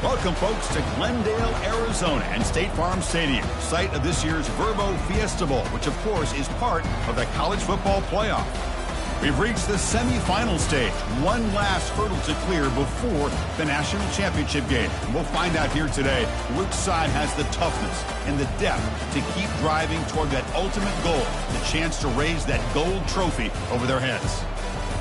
Welcome, folks, to Glendale, Arizona and State Farm Stadium, site of this year's Verbo Fiesta Bowl, which, of course, is part of the college football playoff. We've reached the semifinal stage, one last hurdle to clear before the national championship game. And we'll find out here today which side has the toughness and the depth to keep driving toward that ultimate goal, the chance to raise that gold trophy over their heads.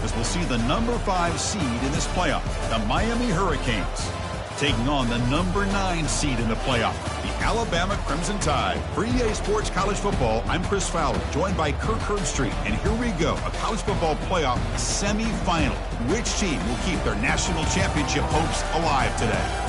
As we'll see the number 5 seed in this playoff, the Miami Hurricanes, taking on the number 9 seed in the playoff, the Alabama Crimson Tide. For EA Sports College Football, I'm Chris Fowler, joined by Kirk Herbstreit. And here we go, a college football playoff semifinal. Which team will keep their national championship hopes alive today?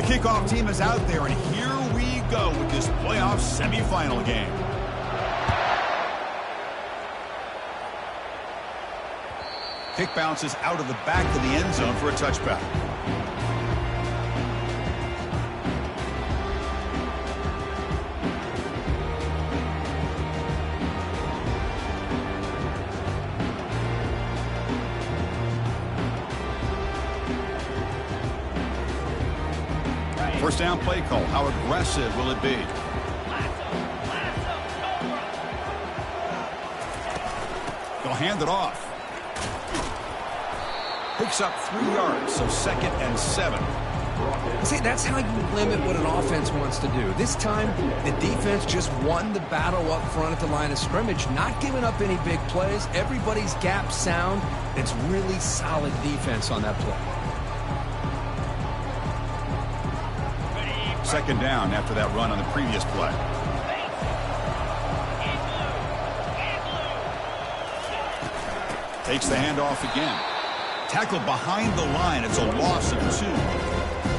Kickoff team is out there, and here we go with this playoff semifinal game. Kick bounces out of the back of the end zone for a touchback. First down play call. How aggressive will it be? They'll hand it off. Picks up 3 yards, so 2nd and 7. See, that's how you limit what an offense wants to do. This time, the defense just won the battle up front at the line of scrimmage, not giving up any big plays. Everybody's gap sound. It's really solid defense on that play. 2nd down after that run on the previous play. Takes the handoff again. Tackled behind the line. It's a loss of 2.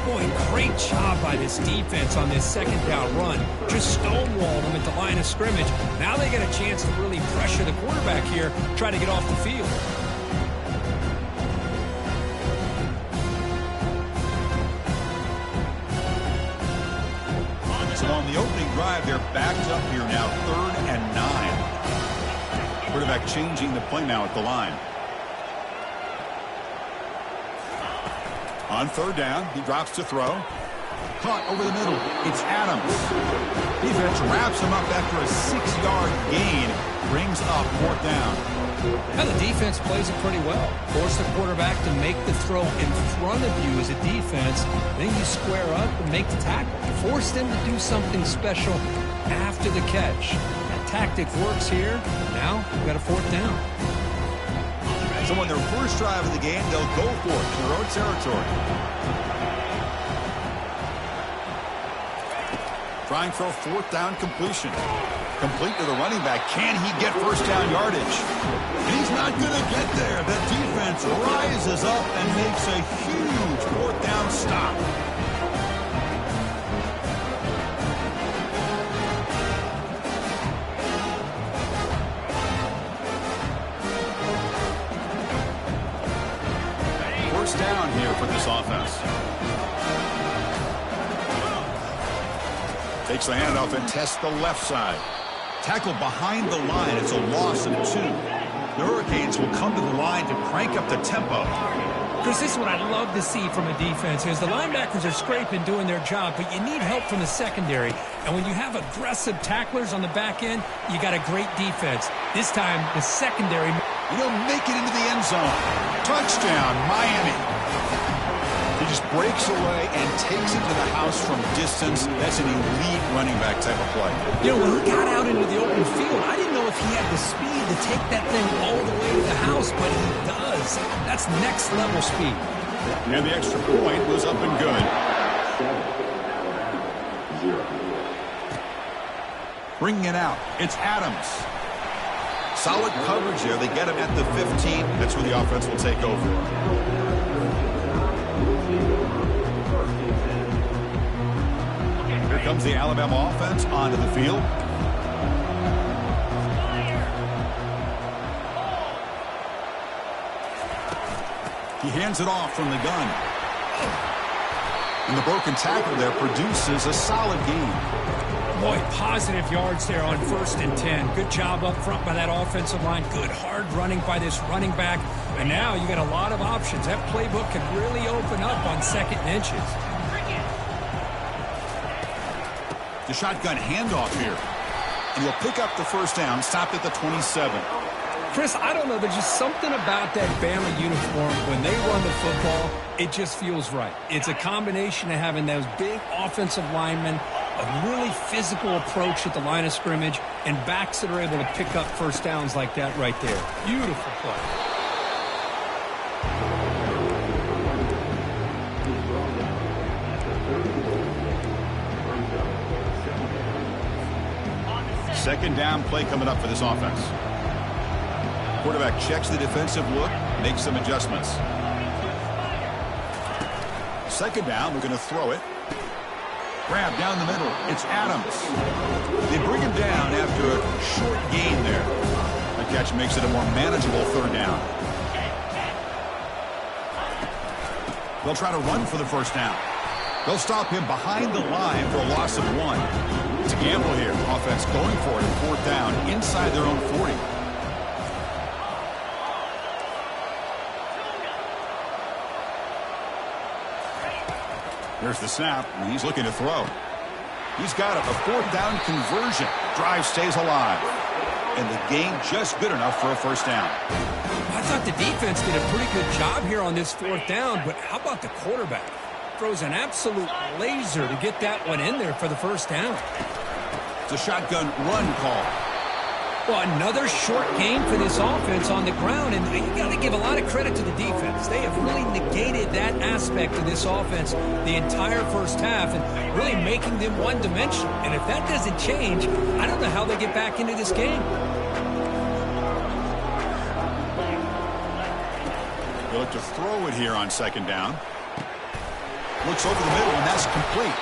Boy, great job by this defense on this 2nd down run. Just stonewalled them at the line of scrimmage. Now they get a chance to really pressure the quarterback here, try to get off the field. So on the opening drive, they're backed up here now, 3rd and 9. Quarterback changing the play now at the line. On 3rd down, he drops to throw. Caught over the middle. It's Adams. Defense wraps him up after a 6-yard gain. Brings up 4th down. Now the defense plays it pretty well. Force the quarterback to make the throw in front of you as a defense. Then you square up and make the tackle. Force them to do something special after the catch. That tactic works here. Now we've got a 4th down. So on their first drive of the game, they'll go for it in their own territory. Trying for a 4th down completion. Complete to the running back. Can he get first down yardage? And he's not going to get there. The defense rises up and makes a huge 4th down stop. First down here for this offense. Takes the handoff and tests the left side. Tackled behind the line. It's a loss of 2. The Hurricanes will come to the line to crank up the tempo. Chris, this is what I love to see from a defense. Is the linebackers are scraping, doing their job, but you need help from the secondary. And when you have aggressive tacklers on the back end, you got a great defense. This time, the secondary. He'll make it into the end zone. Touchdown, Miami. He just breaks away and takes it to the house from distance. That's an elite running back type of play. You know, when he got out into the open field, I didn't know if he had the speed to take that thing all the way to the house, but he does. That's next level speed. And the extra point was up and good. 7-0. Bringing it out. It's Adams. Solid coverage there. They get him at the 15. That's where the offense will take over. Here comes the Alabama offense onto the field. He hands it off from the gun. And the broken tackle there produces a solid gain. Boy, positive yards there on 1st and 10. Good job up front by that offensive line. Good hard running by this running back. And now you got a lot of options. That playbook can really open up on 2nd and inches. The shotgun handoff here. And he'll pick up the first down, stopped at the 27. Chris, I don't know. There's just something about that Bama uniform. When they run the football, it just feels right. It's a combination of having those big offensive linemen, a really physical approach at the line of scrimmage, and backs that are able to pick up first downs like that right there. Beautiful play. Second down play coming up for this offense. Quarterback checks the defensive look, makes some adjustments. Second down, we're going to throw it. Grab down the middle. It's Adams. They bring him down after a short gain there. The catch makes it a more manageable third down. They'll try to run for the first down. They'll stop him behind the line for a loss of 1. It's a gamble here. Offense going for it in 4th down inside their own 40. Here's the snap, and he's looking to throw. He's got it, a 4th down conversion. Drive stays alive. And the gain just good enough for a first down. I thought the defense did a pretty good job here on this 4th down, but how about the quarterback? Throws an absolute laser to get that one in there for the first down. It's a shotgun run call. Well, another short gain for this offense on the ground, and you got to give a lot of credit to the defense. They have really negated that aspect of this offense the entire first half and really making them one-dimensional. And if that doesn't change, I don't know how they get back into this game. They look to throw it here on second down. Looks over the middle, and that's complete.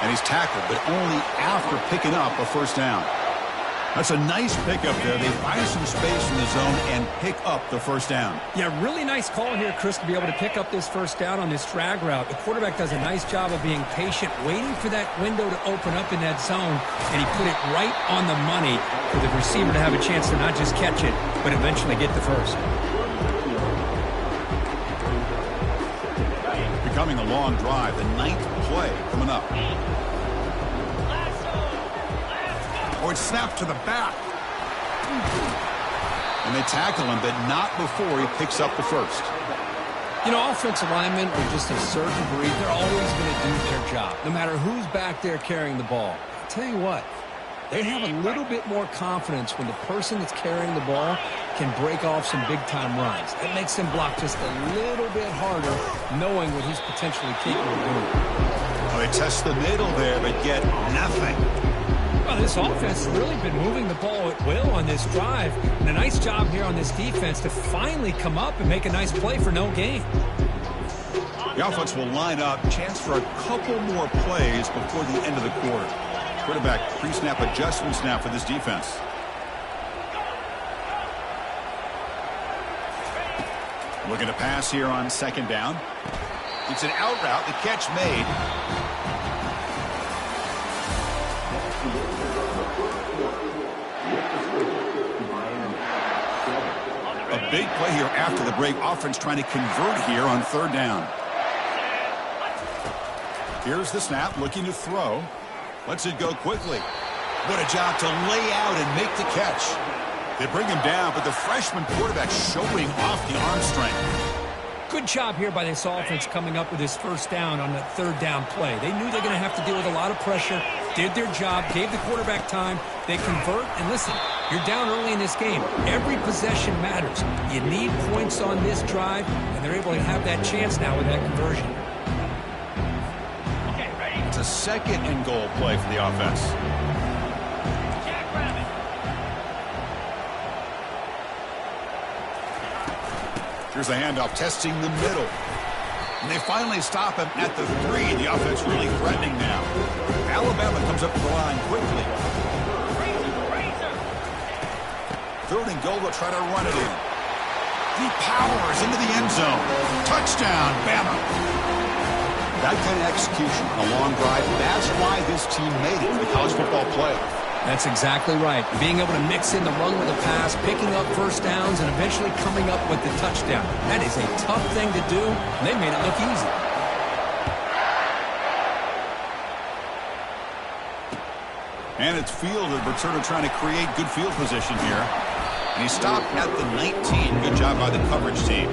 And he's tackled, but only after picking up a first down. That's a nice pickup there. They find some space in the zone and pick up the first down. Yeah, really nice call here, Chris, to be able to pick up this first down on this drag route. The quarterback does a nice job of being patient, waiting for that window to open up in that zone, and he put it right on the money for the receiver to have a chance to not just catch it, but eventually get the first. Becoming a long drive, the 9th play coming up. Oh, it's snapped to the back. And they tackle him, but not before he picks up the first. You know, offensive linemen are just a certain breed. They're always going to do their job, no matter who's back there carrying the ball. I'll tell you what, they have a little bit more confidence when the person that's carrying the ball can break off some big-time runs. That makes them block just a little bit harder, knowing what he's potentially capable of doing. Well, they test the middle there, but get nothing. Well, this offense has really been moving the ball at will on this drive. And a nice job here on this defense to finally come up and make a nice play for no gain. The offense will line up. Chance for a couple more plays before the end of the quarter. Quarterback pre-snap adjustments now for this defense. Looking to pass here on second down. It's an out route. The catch made. A big play here after the break. Offense trying to convert here on third down. Here's the snap, looking to throw. Lets it go quickly. What a job to lay out and make the catch. They bring him down, but the freshman quarterback showing off the arm strength. Good job here by this offense coming up with this first down on the third down play. They knew they're going to have to deal with a lot of pressure, did their job, gave the quarterback time. They convert, and listen, you're down early in this game. Every possession matters. You need points on this drive, and they're able to have that chance now with that conversion. It's a second and goal play for the offense. Here's a handoff, testing the middle. And they finally stop him at the 3. The offense really threatening now. Alabama comes up to the line quickly. Third and goal, they'll try to run it in. He powers into the end zone. Touchdown, Bama. That kind of execution, a long drive, that's why this team made it to the college football playoff. That's exactly right. Being able to mix in the run with a pass, picking up first downs, and eventually coming up with the touchdown. That is a tough thing to do, and they made it look easy. And it's fielded. Returner trying to create good field position here. And he stopped at the 19. Good job by the coverage team.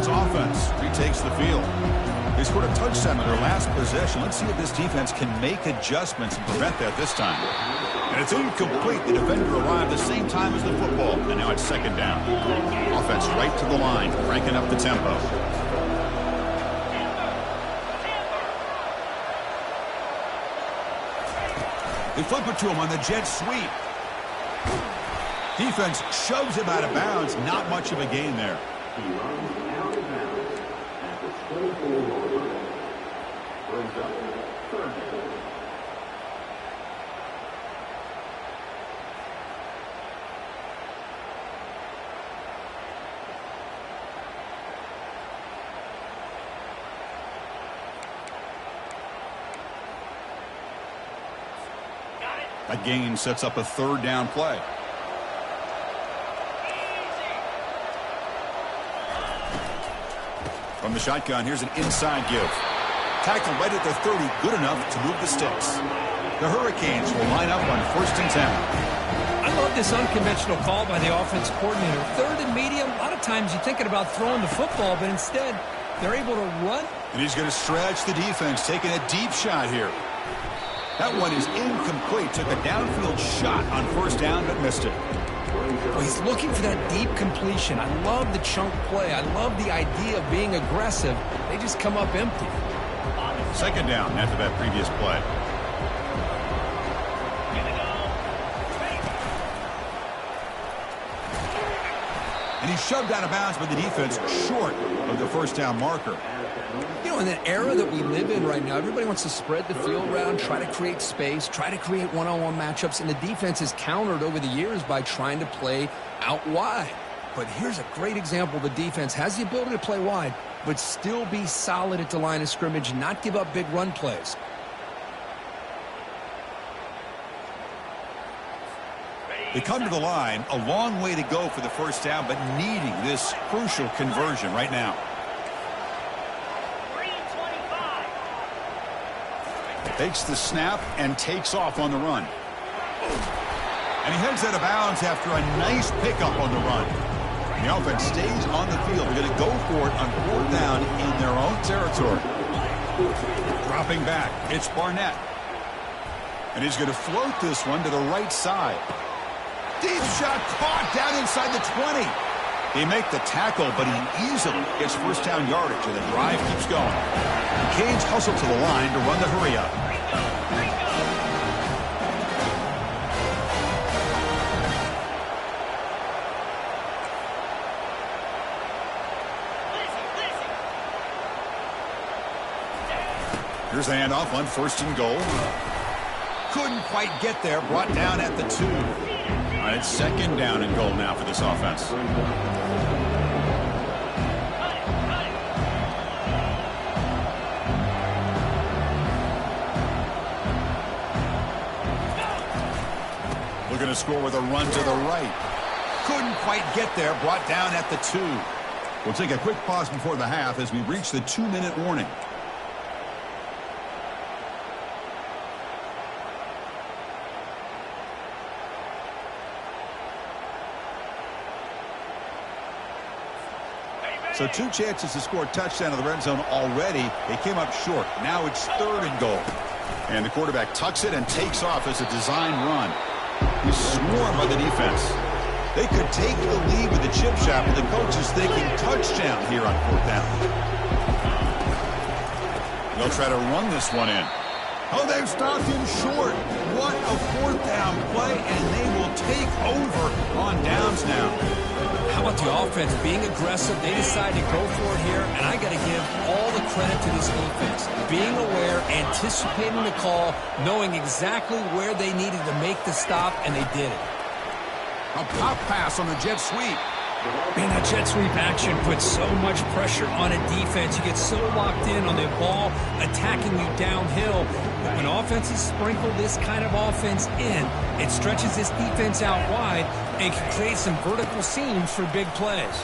Offense retakes the field. They scored a touchdown in their last possession. Let's see if this defense can make adjustments and prevent that this time. And it's incomplete. The defender arrived the same time as the football, and now it's second down. Offense right to the line, cranking up the tempo. They flip it to him on the jet sweep. Defense shoves him out of bounds. Not much of a gain there. That gain sets up a third down play. From the shotgun, here's an inside give. Tackle right at the 30, good enough to move the sticks. The Hurricanes will line up on 1st and 10. I love this unconventional call by the offense coordinator. Third and medium, a lot of times you're thinking about throwing the football, but instead they're able to run. And he's going to stretch the defense, taking a deep shot here. That one is incomplete. Took a downfield shot on 1st down, but missed it. Well, he's looking for that deep completion. I love the chunk play. I love the idea of being aggressive. They just come up empty. Second down after that previous play. And he's shoved out of bounds by the defense short of the 1st down marker. You know, in that era that we live in right now, everybody wants to spread the field around, try to create space, try to create one-on-one matchups, and the defense is countered over the years by trying to play out wide. But here's a great example. The defense has the ability to play wide, but still be solid at the line of scrimmage, not give up big run plays. They come to the line, a long way to go for the 1st down, but needing this crucial conversion right now. Takes the snap and takes off on the run. And he heads out of bounds after a nice pickup on the run. The offense stays on the field. They're going to go for it on 4th down in their own territory. Dropping back, it's Barnett. And he's going to float this one to the right side. Deep shot caught down inside the 20. They make the tackle, but he easily gets 1st down yardage, and the drive keeps going. The Canes hustle to the line to run the hurry up. Here's the handoff on 1st and goal. Couldn't quite get there, brought down at the 2. All right, 2nd down and goal now for this offense. Looking to score with a run to the right. Couldn't quite get there, brought down at the 2. We'll take a quick pause before the half as we reach the 2-minute warning. So 2 chances to score a touchdown in the red zone already. They came up short. Now it's 3rd and goal. And the quarterback tucks it and takes off as a design run. He's swarmed by the defense. They could take the lead with the chip shot, but the coach is thinking touchdown here on 4th down. They'll try to run this one in. Oh, they've stopped him short. What a 4th down play, and they will take over on downs now. about the offense being aggressive? They decided to go for it here, and I got to give all the credit to this defense. Being aware, anticipating the call, knowing exactly where they needed to make the stop, and they did it. A pop pass on the jet sweep. Man, that jet sweep action puts so much pressure on a defense. You get so locked in on the ball attacking you downhill. But when offenses sprinkle this kind of offense in, it stretches this defense out wide and can create some vertical seams for big plays.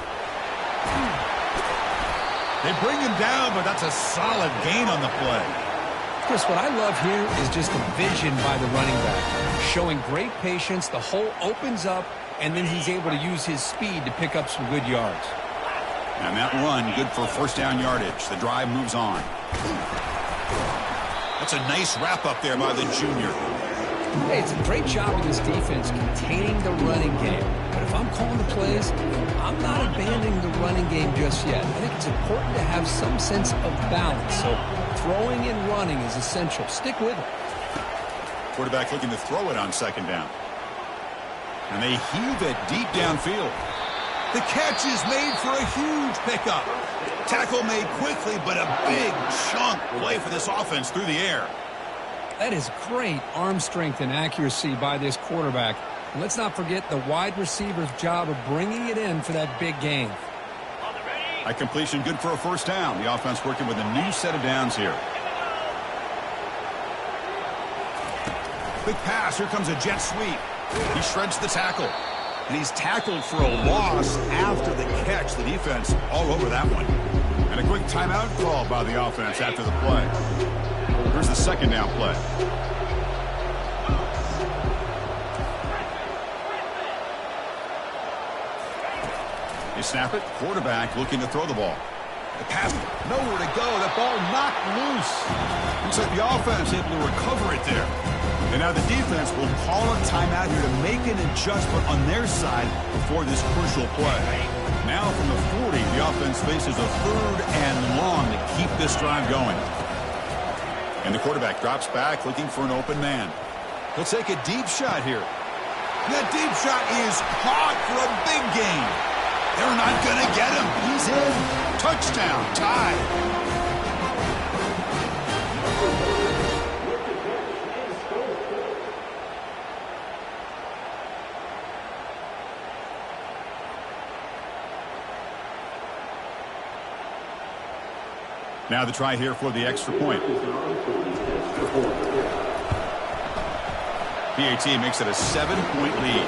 They bring him down, but that's a solid gain on the play. Chris, what I love here is just the vision by the running back. Showing great patience, the hole opens up, and then he's able to use his speed to pick up some good yards. And that run, good for first down yardage. The drive moves on. That's a nice wrap-up there by the junior. Hey, it's a great job of this defense containing the running game. But if I'm calling the plays, I'm not abandoning the running game just yet. I think it's important to have some sense of balance. So throwing and running is essential. Stick with it. Quarterback looking to throw it on second down. And they heave it deep downfield. The catch is made for a huge pickup. Tackle made quickly, but a big chunk play for this offense through the air. That is great arm strength and accuracy by this quarterback. And let's not forget the wide receiver's job of bringing it in for that big gain. A completion good for a first down. The offense working with a new set of downs here. Quick pass. Here comes a jet sweep. He shreds the tackle. And he's tackled for a loss after the catch. The defense all over that one. And a quick timeout call by the offense after the play. Here's the second down play. They snap it. Quarterback looking to throw the ball. The pass, nowhere to go. That ball knocked loose. Looks like the offense able to recover it there. And now the defense will call a timeout here to make an adjustment on their side before this crucial play. Now from the 40, the offense faces a third and long to keep this drive going. And the quarterback drops back looking for an open man. He'll take a deep shot here. And that deep shot is caught for a big gain. They're not going to get him. He's in. Touchdown. Tie. Now the try here for the extra point. PAT makes it a 7-point lead.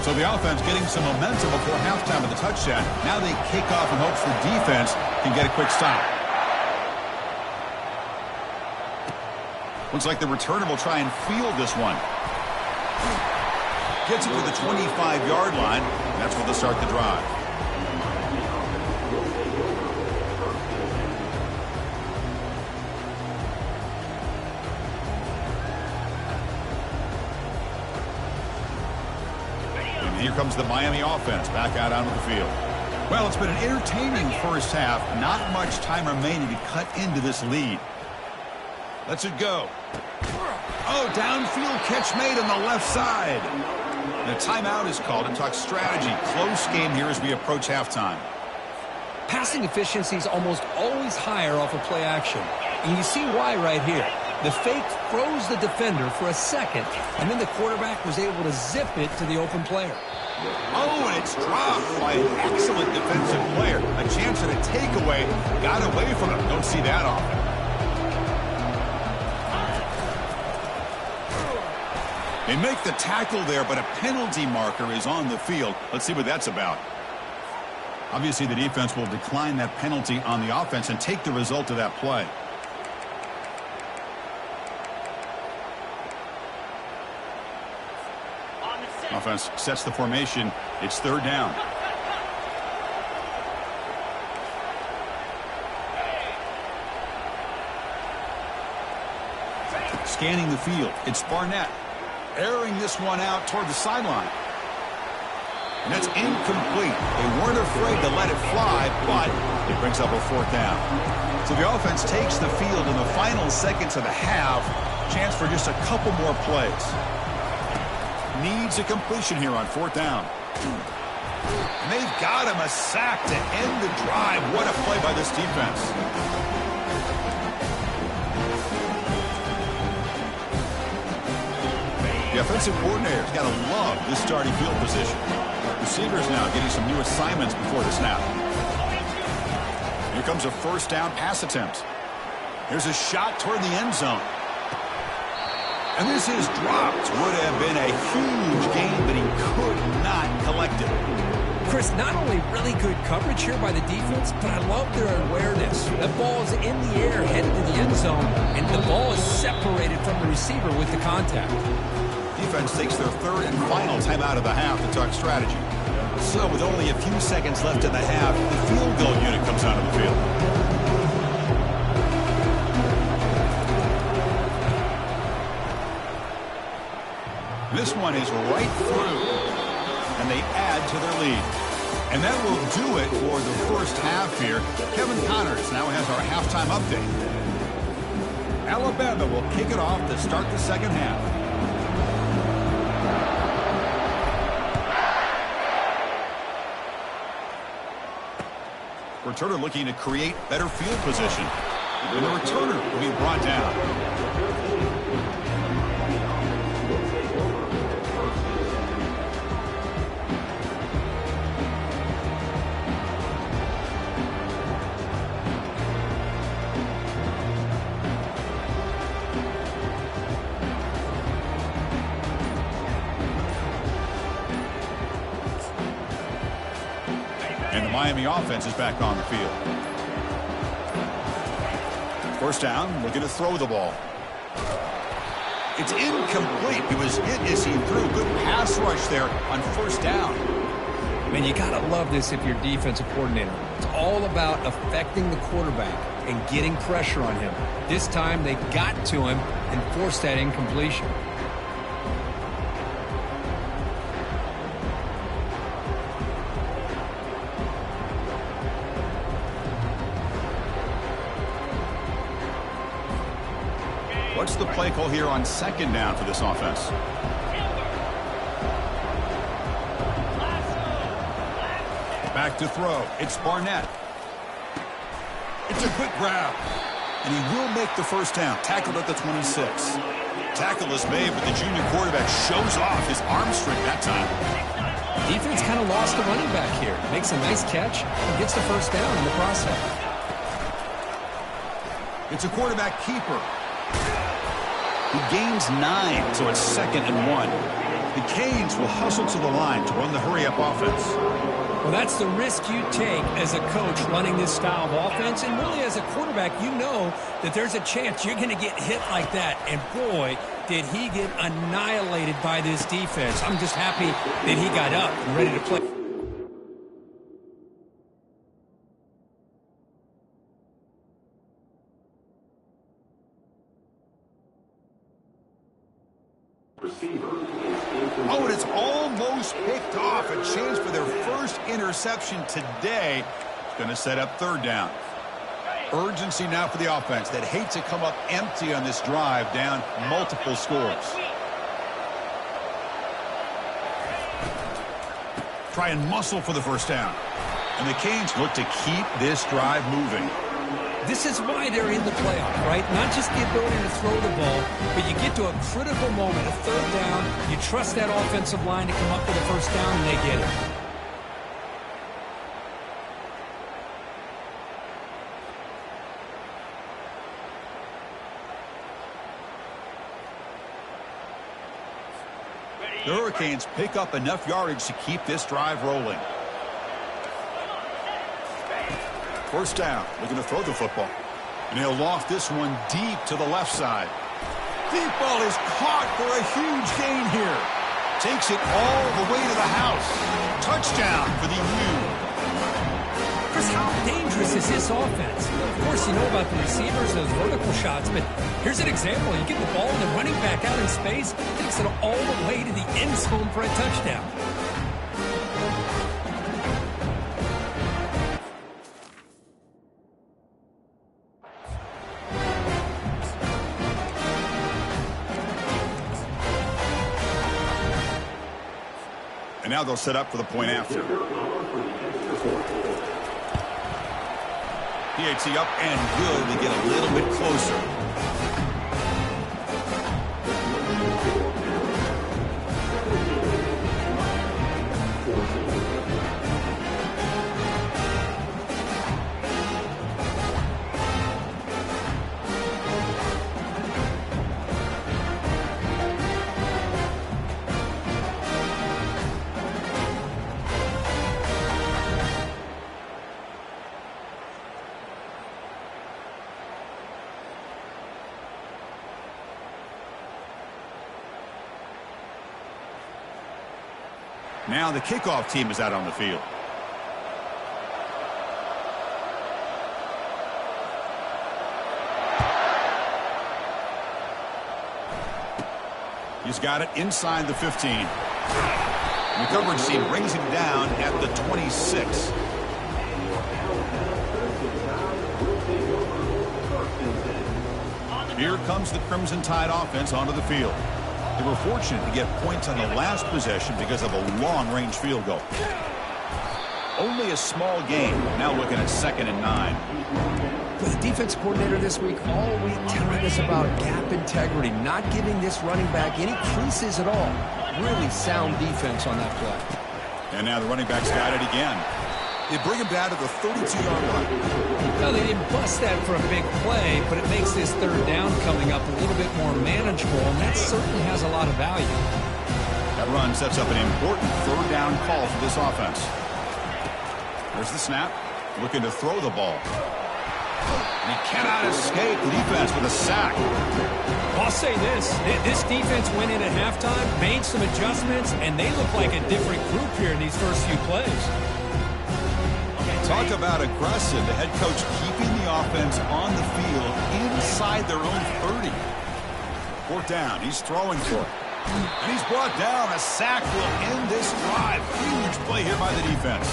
So the offense getting some momentum before halftime of the touchdown. Now they kick off in hopes the defense can get a quick stop. Looks like the returner will try and field this one. Gets it to the 25-yard line. And that's where they'll start the drive. Here comes the Miami offense back out onto the field. Well, it's been an entertaining first half. Not much time remaining to cut into this lead. Let's it go. Oh, downfield catch made on the left side. The timeout is called to talk strategy. Close game here as we approach halftime. Passing efficiency is almost always higher off of play action. And you see why right here. The fake froze the defender for a second, and then the quarterback was able to zip it to the open player. Oh, and it's dropped by an excellent defensive player. A chance at a takeaway. Got away from him. Don't see that often. They make the tackle there, but a penalty marker is on the field. Let's see what that's about. Obviously, the defense will decline that penalty on the offense and take the result of that play. Offense sets the formation. It's third down. Scanning the field. It's Barnett. Airing this one out toward the sideline. And that's incomplete. They weren't afraid to let it fly, but it brings up a 4th down. So the offense takes the field in the final seconds of the half. Chance for just a couple more plays. Needs a completion here on 4th down. And they've got him a sack to end the drive. What a play by this defense. The offensive coordinator's got to love this starting field position. Receivers now getting some new assignments before the snap. Here comes a 1st down pass attempt. Here's a shot toward the end zone. And this is dropped. Would have been a huge gain, but he could not collect it. Chris, not only really good coverage here by the defense, but I love their awareness. That ball is in the air, headed to the end zone, and the ball is separated from the receiver with the contact. Defense takes their 3rd and final timeout of the half to talk strategy. So with only a few seconds left in the half, the field goal unit comes out of the field. This one is right through, and they add to their lead. And that will do it for the first half here. Kevin Connors now has our halftime update. Alabama will kick it off to start the second half. Returner looking to create better field position. And the returner will be brought down. And the Miami offense is back on the field. 1st down, looking to throw the ball. It's incomplete. He was hit as he threw. Good pass rush there on 1st down. Man, you got to love this if you're defensive coordinator. It's all about affecting the quarterback and getting pressure on him. This time they got to him and forced that incompletion. What's the play call here on 2nd down for this offense? Back to throw. It's Barnett. It's a quick grab. And he will make the 1st down. Tackled at the 26. Tackle is made, but the junior quarterback shows off his arm strength that time. Defense kind of lost the running back here. Makes a nice catch and gets the 1st down in the process. It's a quarterback keeper. He gains 9, so it's 2nd and 1. The Canes will hustle to the line to run the hurry-up offense. Well, that's the risk you take as a coach running this style of offense. And really, as a quarterback, you know that there's a chance you're going to get hit like that. And boy, did he get annihilated by this defense. I'm just happy that he got up and ready to play. Oh, and it's almost picked off. A chance for their first interception today. It's going to set up 3rd down. Urgency now for the offense that hates to come up empty on this drive, down multiple scores. Try and muscle for the 1st down. And the Canes look to keep this drive moving. This is why they're in the playoff, right? Not just the ability to throw the ball, but you get to a critical moment, a 3rd down. You trust that offensive line to come up with a 1st down, and they get it. The Hurricanes pick up enough yardage to keep this drive rolling. 1st down, looking to throw the football. And he'll loft this one deep to the left side. Deep ball is caught for a huge gain here. Takes it all the way to the house. Touchdown for the U. Chris, how dangerous is this offense? Of course, you know about the receivers, those vertical shots, but here's an example. You get the ball and the running back out in space, takes it all the way to the end zone for a touchdown. now they'll set up for the point after. PAT up and good to get a little bit closer. Now the kickoff team is out on the field. He's got it inside the 15. The coverage team brings him down at the 26. Here comes the Crimson Tide offense onto the field. They were fortunate to get points on the last possession because of a long-range field goal. Only a small gain. Now looking at 2nd and 9. The defense coordinator this week all week telling us about gap integrity, not giving this running back any creases at all. Really sound defense on that play. And now the running back's got it again. They bring him down to the 32-yard line. Well, they didn't bust that for a big play, but it makes this 3rd down coming up a little bit more manageable, and that certainly has a lot of value. That run sets up an important 3rd down call for this offense. There's the snap. Looking to throw the ball. And he cannot escape the defense with a sack. I'll say this defense went in at halftime, made some adjustments, and they look like a different group here in these first few plays. Talk about aggressive. The head coach keeping the offense on the field inside their own 30. 4th down. He's throwing for it. And he's brought down. A sack will end this drive. Huge play here by the defense.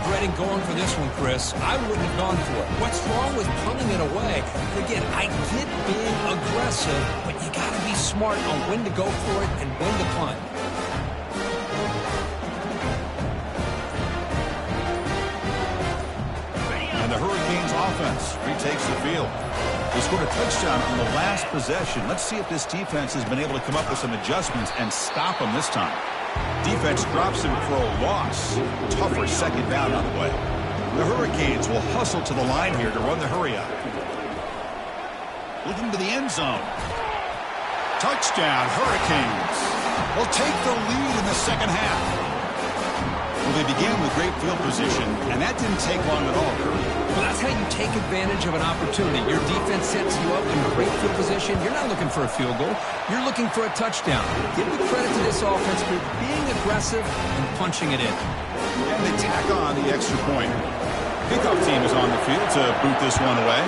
Dreading going for this one, Chris. I wouldn't have gone for it. What's wrong with punting it away? Again, I get being aggressive, but you got to be smart on when to go for it and when to punt. And the Hurricanes offense retakes the field. They scored a touchdown on the last possession. Let's see if this defense has been able to come up with some adjustments and stop them this time. Defense drops him for a loss. Tougher 2nd down on the way. The Hurricanes will hustle to the line here to run the hurry up. Looking to the end zone. Touchdown, Hurricanes. Will take the lead in the 2nd half. Well, they began with great field position, and that didn't take long at all, Kirk. Well, that's how you take advantage of an opportunity. Your defense sets you up in great field position. You're not looking for a field goal. You're looking for a touchdown. Give the credit to this offense for being aggressive and punching it in. And they tack on the extra point. Kickoff team is on the field to boot this one away.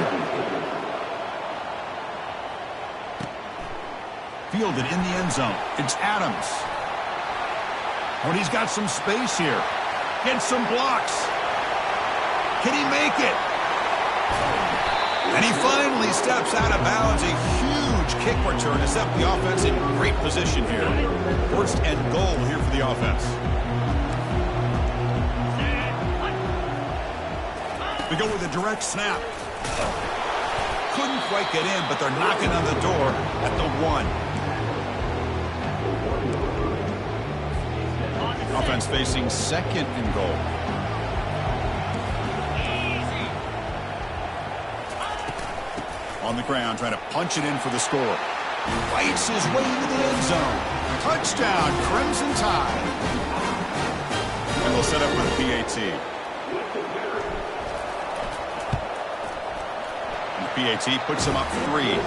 Fielded in the end zone. It's Adams. But he's got some space here. Gets some blocks. Can he make it? And he finally steps out of bounds. A huge kick return to set the offense in great position here. 1st and goal here for the offense. We go with a direct snap. Couldn't quite get in, but they're knocking on the door at the 1. Offense facing 2nd and goal. On the ground, trying to punch it in for the score. Fights his way into the end zone. Touchdown, Crimson Tide. And they'll set up with the PAT. And the PAT puts him up 3.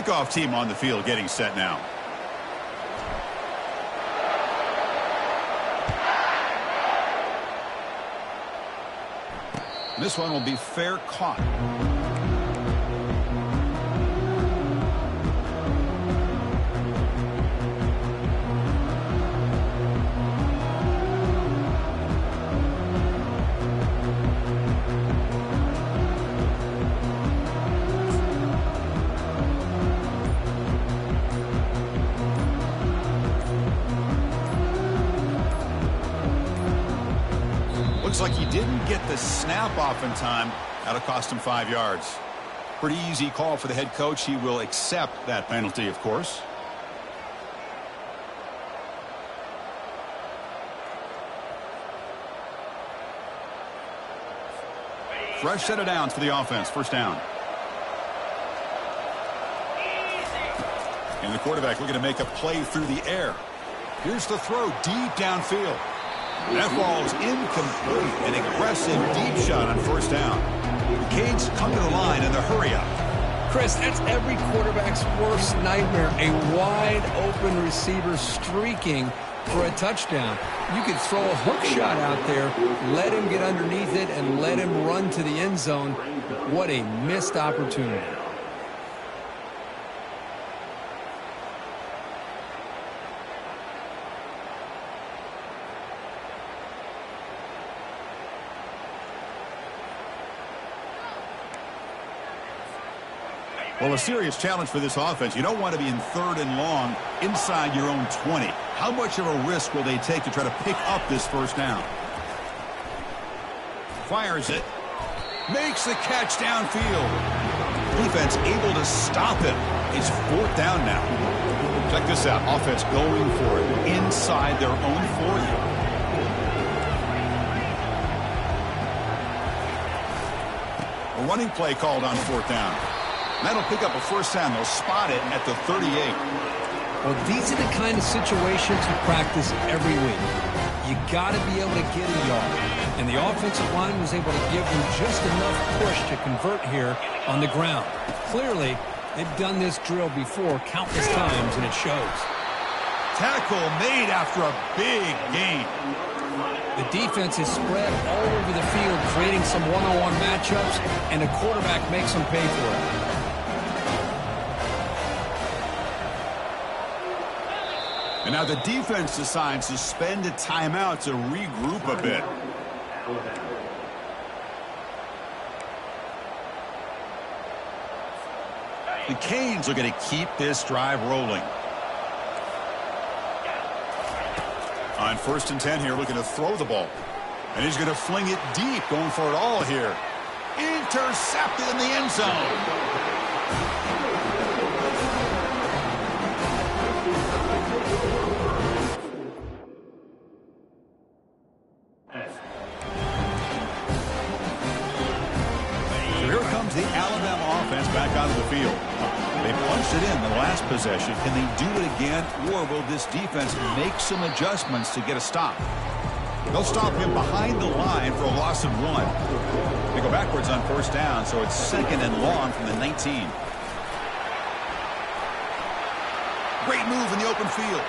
kickoff team on the field getting set now. This one will be fair caught. Looks like he didn't get the snap off in time. That'll cost him 5 yards. Pretty easy call for the head coach. He will accept that penalty, of course. Fresh set of downs for the offense. First down. And the quarterback looking to make a play through the air. Here's the throw deep downfield. That ball's incomplete. An aggressive deep shot on first down. The Canes come to the line in the hurry-up. Chris, that's every quarterback's worst nightmare. A wide-open receiver streaking for a touchdown. You could throw a hook shot out there, let him get underneath it, and let him run to the end zone. What a missed opportunity. Well, a serious challenge for this offense. You don't want to be in 3rd and long inside your own 20. How much of a risk will they take to try to pick up this first down? Fires it. Makes the catch downfield. Defense able to stop him. It's 4th down now. Check this out. Offense going for it inside their own 40. A running play called on 4th down. That'll pick up a first down. They'll spot it at the 38. Well, these are the kind of situations you practice every week. You got to be able to get a yard. And the offensive line was able to give them just enough push to convert here on the ground. Clearly, they've done this drill before countless times, and it shows. Tackle made after a big gain. The defense is spread all over the field, creating some one-on-one matchups, and the quarterback makes them pay for it. And now the defense decides to spend a timeout to regroup a bit. The Canes are going to keep this drive rolling. On 1st and 10 here, looking to throw the ball. And he's going to fling it deep, going for it all here. Intercepted in the end zone. The Alabama offense back out of the field. They punched it in the last possession. Can they do it again, or will this defense make some adjustments to get a stop? They'll stop him behind the line for a loss of 1. They go backwards on first down, so it's 2nd and long from the 19. Great move in the open field.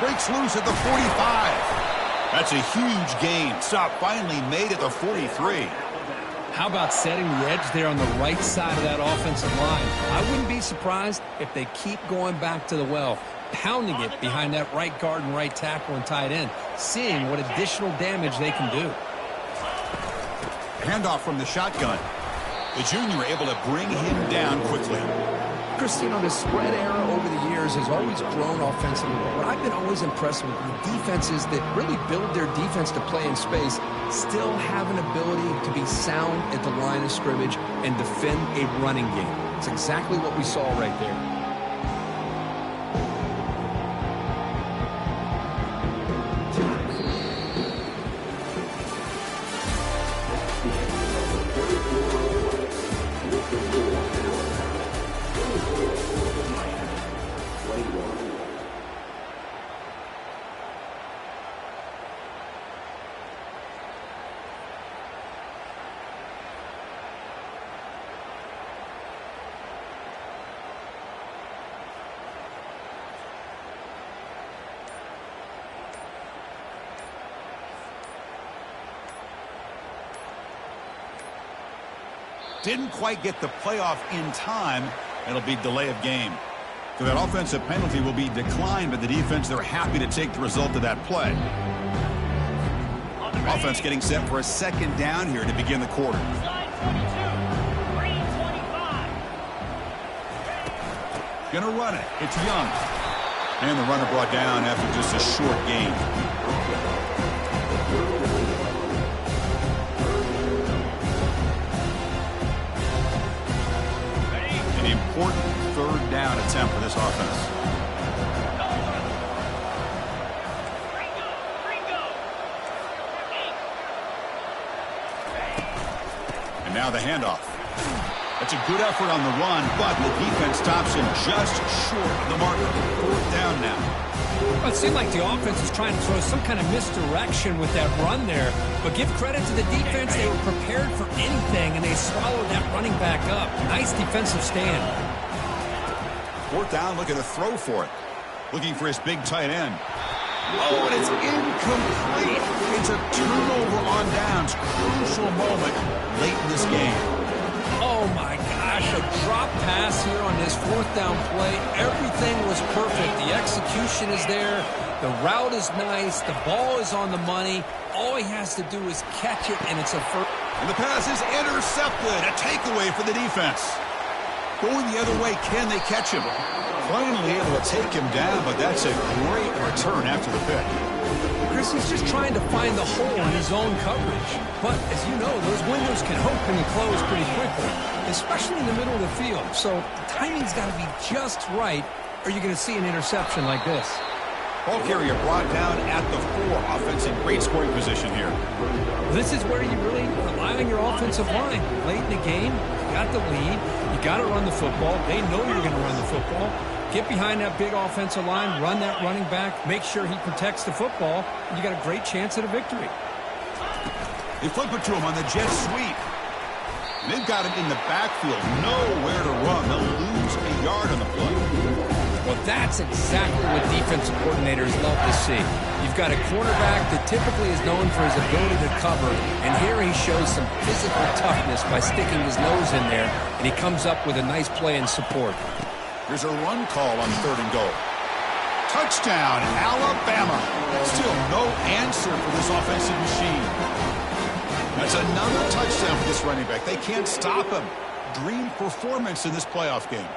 Breaks loose at the 45. That's a huge gain. Stop finally made at the 43. How about setting the edge there on the right side of that offensive line? I wouldn't be surprised if they keep going back to the well, pounding it behind that right guard and right tackle and tight end, seeing what additional damage they can do. Handoff from the shotgun. The junior able to bring him down quickly. Christine, the spread era over the years has always grown offensively. But what I've been always impressed with defenses that really build their defense to play in space still have an ability to be sound at the line of scrimmage and defend a running game. It's exactly what we saw right there. Didn't quite get the playoff in time. It'll be delay of game. So that offensive penalty will be declined by the defense. They're happy to take the result of that play. Offense getting set for a second down here to begin the quarter. Gonna run it. It's Young. And the runner brought down after just a short gain. An important third down attempt for this offense. And now the handoff. That's a good effort on the run, but the defense stops him just short of the marker. Fourth down now. Well, it seemed like the offense was trying to throw some kind of misdirection with that run there. But give credit to the defense. They were prepared for anything, and they swallowed that running back up. Nice defensive stand. Fourth down, looking to throw for it. Looking for his big tight end. Oh, and it's incomplete. It's a turnover on downs. Crucial moment late in this game. Oh, my gosh, a drop pass here on this fourth down play. Everything was perfect. The execution is there. The route is nice. The ball is on the money. All he has to do is catch it, and it's a first. And the pass is intercepted. A takeaway for the defense. Going the other way, can they catch him? Finally able to take him down, but that's a great return after the pick. Chris, he's just trying to find the hole in his own coverage. But, as you know, those windows can open and close pretty quickly, especially in the middle of the field. So the timing's got to be just right, or you're going to see an interception like this. Ball carrier brought down at the 4. Offense in great scoring position here. This is where you really rely on your offensive line. Late in the game, you got the lead. You got to run the football. They know you're going to run the football. Get behind that big offensive line, run that running back, make sure he protects the football, and you got a great chance at a victory. They flip it to him on the jet sweep. They've got him in the backfield, nowhere to run. They'll lose a yard on the play. Well, that's exactly what defensive coordinators love to see. You've got a quarterback that typically is known for his ability to cover, and here he shows some physical toughness by sticking his nose in there, and he comes up with a nice play in support. Here's a run call on 3rd and goal. Touchdown, Alabama. Still no answer for this offensive machine. That's another touchdown for this running back. They can't stop him. Dream performance in this playoff game.